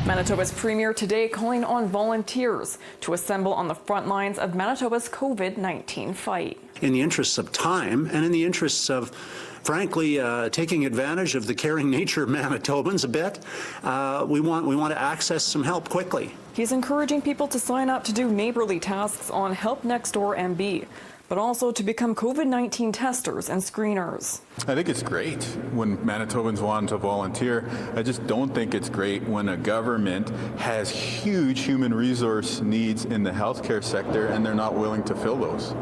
Manitoba's Premier today calling on volunteers to assemble on the front lines of Manitoba's COVID-19 fight. In the interests of time and in the interests of, frankly, taking advantage of the caring nature of Manitobans a bit, we want to access some help quickly. He's encouraging people to sign up to do neighborly tasks on Help Next Door MB, but also to become COVID-19 testers and screeners. I think it's great when Manitobans want to volunteer. I just don't think it's great when a government has huge human resource needs in the healthcare sector and they're not willing to fill those.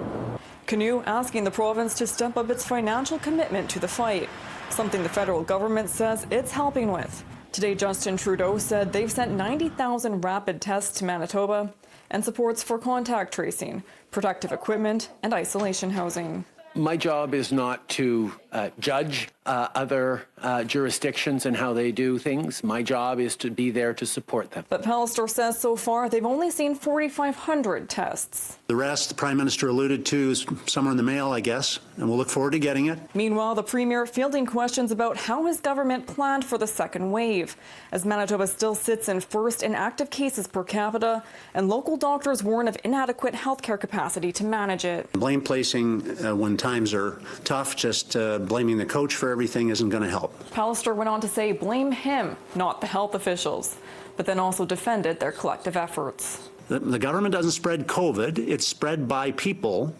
Canoe asking the province to step up its financial commitment to the fight, something the federal government says it's helping with. Today, Justin Trudeau said they've sent 90,000 rapid tests to Manitoba and supports for contact tracing, protective equipment, and isolation housing. My job is not to judge other jurisdictions and how they do things. My job is to be there to support them. But Pallister says so far they've only seen 4,500 tests. The rest, the Prime Minister alluded to, is somewhere in the mail, I guess, and we'll look forward to getting it. Meanwhile, the Premier fielding questions about how his government planned for the second wave, as Manitoba still sits in first in active cases per capita, and local doctors warn of inadequate healthcare capacity to manage it. Blame placing when times are tough, just blaming the coach for everything isn't going to help. Pallister went on to say blame him, not the health officials, but then also defended their collective efforts. The government doesn't spread COVID, it's spread by people,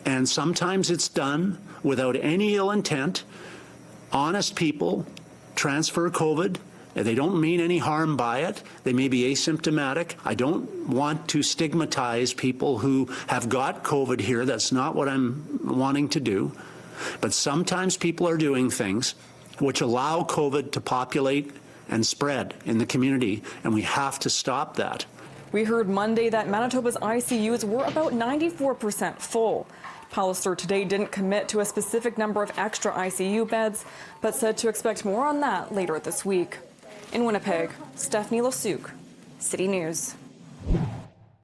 and sometimes it's done without any ill intent. Honest people transfer COVID. They don't mean any harm by it. They may be asymptomatic. I don't want to stigmatize people who have got COVID here. That's not what I'm wanting to do. But sometimes people are doing things which allow COVID to populate and spread in the community, and we have to stop that. We heard Monday that Manitoba's ICUs were about 94% full. Pallister today didn't commit to a specific number of extra ICU beds, but said to expect more on that later this week. In Winnipeg, Stephanie Lasuk, City News.